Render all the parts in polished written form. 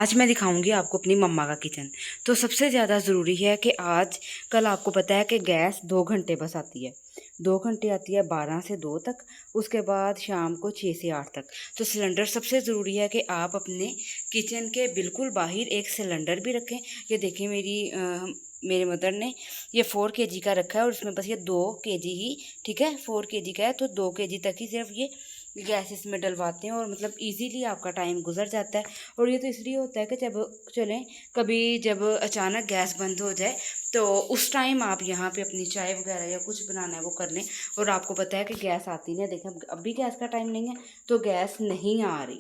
आज मैं दिखाऊंगी आपको अपनी मम्मा का किचन। तो सबसे ज़्यादा ज़रूरी है कि आज कल आपको पता है कि गैस 2 घंटे बस आती है, 2 घंटे आती है 12 से 2 तक, उसके बाद शाम को 6 से 8 तक। तो सिलेंडर सबसे ज़रूरी है कि आप अपने किचन के बिल्कुल बाहर एक सिलेंडर भी रखें। ये देखें मेरे मदर ने ये 4 kg का रखा है और इसमें बस ये 2 kg ही, ठीक है, 4 kg का है तो 2 kg तक ही सिर्फ ये गैस इसमें डलवाते हैं और मतलब इजीली आपका टाइम गुजर जाता है। और ये तो इसलिए होता है कि जब चलें कभी जब अचानक गैस बंद हो जाए तो उस टाइम आप यहाँ पे अपनी चाय वगैरह या कुछ बनाना है वो कर लें। और आपको पता है कि गैस आती नहीं है, देखें अब भी गैस का टाइम नहीं है तो गैस नहीं आ रही।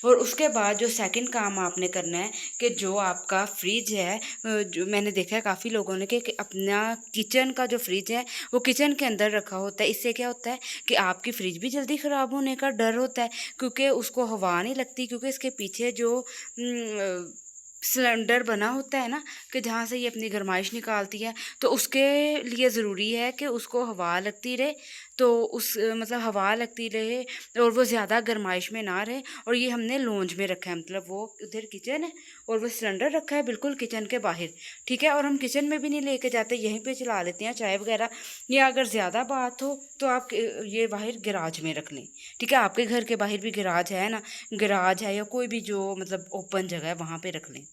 और उसके बाद जो सेकंड काम आपने करना है कि जो आपका फ्रिज है, जो मैंने देखा है काफ़ी लोगों ने कि अपना किचन का जो फ्रिज है वो किचन के अंदर रखा होता है। इससे क्या होता है कि आपकी फ्रिज भी जल्दी ख़राब होने का डर होता है क्योंकि उसको हवा नहीं लगती, क्योंकि इसके पीछे जो सिलेंडर बना होता है ना कि जहाँ से ये अपनी गर्माइश निकालती है, तो उसके लिए ज़रूरी है कि उसको हवा लगती रहे, तो उस मतलब हवा लगती रहे और वो ज़्यादा गर्माइश में ना रहे। और ये हमने लॉन्ज में रखा है, मतलब वो उधर किचन है और वो सिलेंडर रखा है बिल्कुल किचन के बाहर, ठीक है। और हम किचन में भी नहीं लेके जाते, यहीं पे चला लेते हैं चाय वगैरह। या अगर ज़्यादा बात हो तो आप ये बाहर गैराज में रख लें, ठीक है। आपके घर के बाहर भी गैराज है ना, गैराज है या कोई भी जो मतलब ओपन जगह है वहाँ पे रख लें।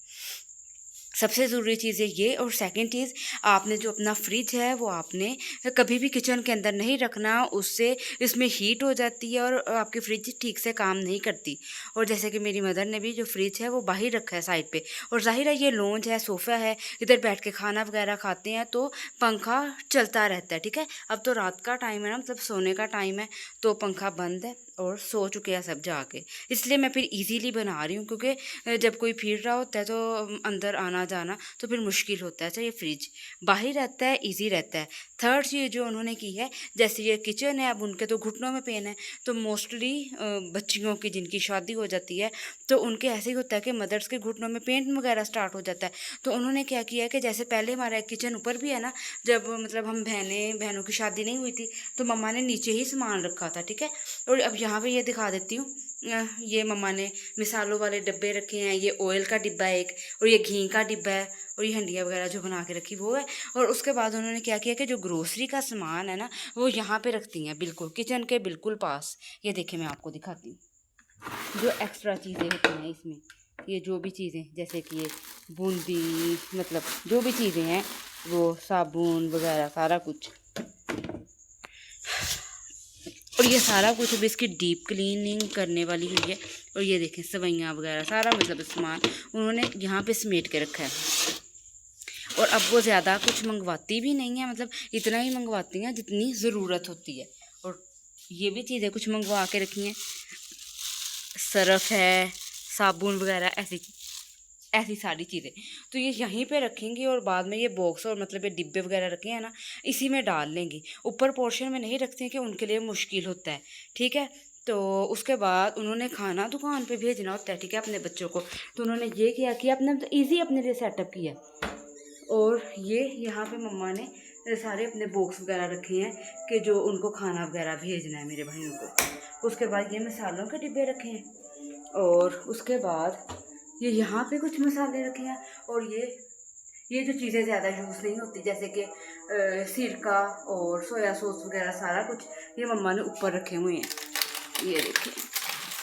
सबसे ज़रूरी चीज़ है ये। और सेकंड चीज़, आपने जो अपना फ्रिज है वो आपने कभी भी किचन के अंदर नहीं रखना, उससे इसमें हीट हो जाती है और आपकी फ्रिज ठीक से काम नहीं करती। और जैसे कि मेरी मदर ने भी जो फ्रिज है वो बाहर रखा है साइड पे, और जाहिर है ये लॉन्च है, सोफ़ा है, इधर बैठ के खाना वगैरह खाते हैं तो पंखा चलता रहता है, ठीक है। अब तो रात का टाइम है ना, मतलब सोने का टाइम है, तो पंखा बंद है और सो चुके हैं सब जाके। इसलिए मैं फिर इजीली बना रही हूँ क्योंकि जब कोई फिर रहा होता है तो अंदर आना जाना तो फिर मुश्किल होता है। अच्छा, ये फ्रिज बाहर रहता है, इजी रहता है। थर्ड चीज़ जो उन्होंने की है, जैसे ये किचन है, अब उनके तो घुटनों में पेन है, तो मोस्टली बच्चियों की जिनकी शादी हो जाती है तो उनके ऐसे ही होता है कि मदर्स के घुटनों में पेन वगैरह स्टार्ट हो जाता है। तो उन्होंने क्या किया है कि जैसे पहले हमारा किचन ऊपर भी है ना, जब मतलब हम बहनों की शादी नहीं हुई थी तो मम्मा ने नीचे ही सामान रखा था, ठीक है। और अब यहाँ पे ये दिखा देती हूँ, ये मम्मा ने मिसालों वाले डब्बे रखे हैं, ये ऑयल का डिब्बा है एक, और ये घी का डिब्बा है, और ये हंडिया वगैरह जो बना के रखी वो है। और उसके बाद उन्होंने क्या किया कि जो ग्रोसरी का सामान है ना वो यहाँ पे रखती हैं, बिल्कुल किचन के बिल्कुल पास। ये देखिए मैं आपको दिखाती हूँ जो एक्स्ट्रा चीज़ें होती हैं इसमें, ये जो भी चीज़ें जैसे कि ये बूंदी, मतलब जो भी चीज़ें हैं वो साबुन वगैरह सारा कुछ। और ये सारा कुछ अब इसकी डीप क्लीनिंग करने वाली हुई है। और ये देखें सवैयाँ वगैरह सारा मतलब सामान उन्होंने यहाँ पे समेट के रखा है। और अब वो ज़्यादा कुछ मंगवाती भी नहीं है, मतलब इतना ही मंगवाती हैं जितनी ज़रूरत होती है। और ये भी चीज़ें कुछ मंगवा के रखी हैं, सर्फ है, साबुन वगैरह, ऐसी सारी चीज़ें तो ये यहीं पे रखेंगी। और बाद में ये बॉक्स और मतलब ये डिब्बे वगैरह रखे हैं ना, इसी में डाल लेंगी, ऊपर पोर्शन में नहीं रखते हैं कि उनके लिए मुश्किल होता है, ठीक है। तो उसके बाद उन्होंने खाना दुकान पे भेजना होता है, ठीक है, अपने बच्चों को। तो उन्होंने ये किया कि अपने तो ईजी अपने लिए सेटअप किया। और ये यहाँ पे मम्मा ने सारे अपने बॉक्स वगैरह रखे हैं कि जो उनको खाना वगैरह भेजना है मेरे भाइयों को। उसके बाद ये मसालों के डिब्बे रखे हैं, और उसके बाद ये यहाँ पे कुछ मसाले रखे हैं। और ये जो चीज़ें ज़्यादा यूज़ नहीं होती जैसे कि सिरका और सोया सॉस वगैरह सारा कुछ ये मम्मा ने ऊपर रखे हुए हैं। ये देखिए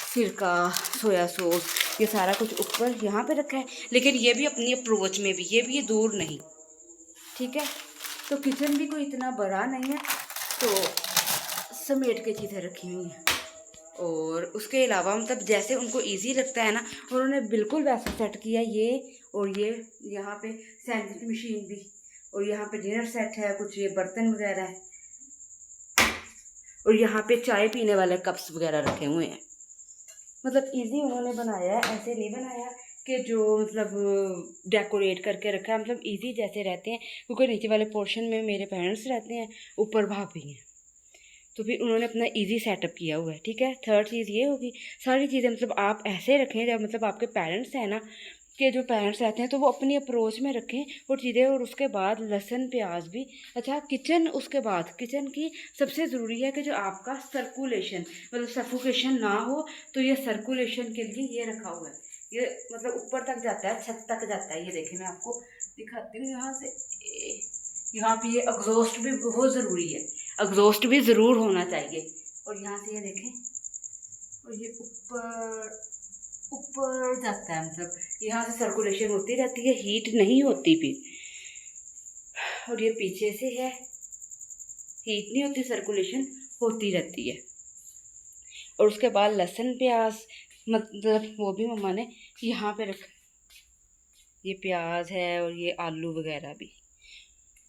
सिरका, सोया सॉस, ये सारा कुछ ऊपर यहाँ पे रखा है, लेकिन ये भी अपनी अप्रोच में भी ये दूर नहीं, ठीक है। तो किचन भी कोई इतना बड़ा नहीं है, तो समेट के चीज़ें रखी हुई हैं। और उसके अलावा मतलब जैसे उनको इजी लगता है ना, उन्होंने बिल्कुल वैसा सेट किया ये। और ये यहाँ पे सैंडविच मशीन भी, और यहाँ पे डिनर सेट है, कुछ ये बर्तन वगैरह है, और यहाँ पे चाय पीने वाले कप्स वगैरह रखे हुए हैं। मतलब इजी उन्होंने बनाया है, ऐसे नहीं बनाया कि जो मतलब डेकोरेट करके रखा है, मतलब इजी जैसे रहते हैं, क्योंकि नीचे वाले पोर्शन में मेरे पेरेंट्स रहते हैं, ऊपर भाभी हैं, तो फिर उन्होंने अपना इजी सेटअप किया हुआ है, ठीक है। थर्ड चीज़ ये होगी, सारी चीज़ें मतलब आप ऐसे रखें जब मतलब आपके पेरेंट्स हैं ना, कि जो पेरेंट्स रहते हैं तो वो अपनी अप्रोच में रखें वो चीज़ें। और उसके बाद लहसुन प्याज भी, अच्छा किचन, उसके बाद किचन की सबसे ज़रूरी है कि जो आपका सर्कुलेशन, मतलब सफोकेशन ना हो, तो ये सर्कुलेशन के लिए ये रखा हुआ है, ये मतलब ऊपर तक जाता है, छत तक जाता है। ये देखिए मैं आपको दिखाती हूँ यहाँ से। यहाँ पे ये एग्जॉस्ट भी बहुत ज़रूरी है, एग्जॉस्ट भी ज़रूर होना चाहिए। और यहाँ से ये देखें, और ये ऊपर ऊपर जाता है, मतलब यहाँ से सर्कुलेशन होती रहती है, हीट नहीं होती फिर। और ये पीछे से है, हीट नहीं होती, सर्कुलेशन होती रहती है। और उसके बाद लहसुन प्याज, मतलब वो भी मम्मा ने यहाँ पे रखा, ये प्याज है और ये आलू वगैरह भी।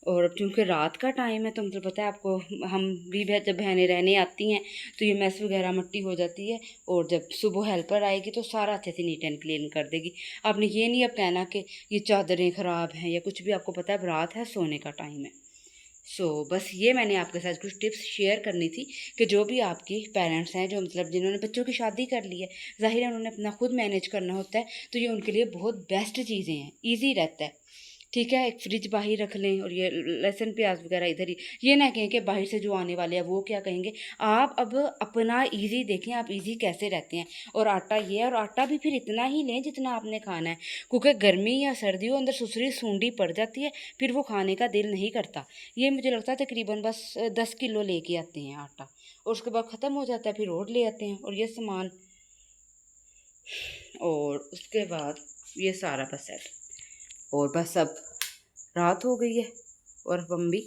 और अब क्योंकि रात का टाइम है तो मतलब पता है आपको, हम भी जब बहनें रहने आती हैं तो ये मैस वगैरह मट्टी हो जाती है, और जब सुबह हेल्पर आएगी तो सारा अच्छे से नीट एंड क्लीन कर देगी। आपने ये नहीं अब कहना कि ये चादरें ख़राब हैं या कुछ भी, आपको पता है अब रात है, सोने का टाइम है। बस ये मैंने आपके साथ कुछ टिप्स शेयर करनी थी कि जो भी आपकी पेरेंट्स हैं, जो मतलब जिन्होंने बच्चों की शादी कर ली है, ज़ाहिर है उन्होंने अपना खुद मैनेज करना होता है, तो ये उनके लिए बहुत बेस्ट चीज़ें हैं, ईजी रहता है। ठीक है, एक फ्रिज बाहर रख लें और ये लहसुन प्याज वगैरह इधर ही। ये ना कहें कि बाहर से जो आने वाले हैं वो क्या कहेंगे। आप अब अपना इजी देखें, आप इजी कैसे रहते हैं। और आटा ये है, और आटा भी फिर इतना ही लें जितना आपने खाना है, क्योंकि गर्मी या सर्दी हो अंदर सुसरी सूंडी पड़ जाती है, फिर वो खाने का दिल नहीं करता। ये मुझे लगता है तकरीबन बस 10 किलो लेके आते हैं आटा, और उसके बाद ख़त्म हो जाता है, फिर और ले आते हैं। और ये सामान, और उसके बाद ये सारा बस सेट। और बस अब रात हो गई है, और अब हम भी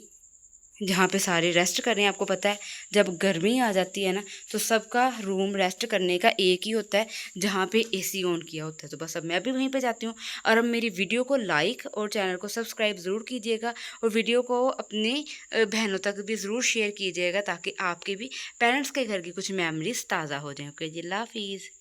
जहाँ पे सारे रेस्ट कर रहे हैं। आपको पता है जब गर्मी आ जाती है ना, तो सबका रूम रेस्ट करने का एक ही होता है, जहाँ पे एसी ऑन किया होता है। तो बस अब मैं भी वहीं पे जाती हूँ। और अब मेरी वीडियो को लाइक और चैनल को सब्सक्राइब ज़रूर कीजिएगा, और वीडियो को अपनी बहनों तक भी ज़रूर शेयर कीजिएगा, ताकि आपके भी पेरेंट्स के घर की कुछ मेमोरीज ताज़ा हो जाएँ। ओके जी, अल्लाह हाफिज़।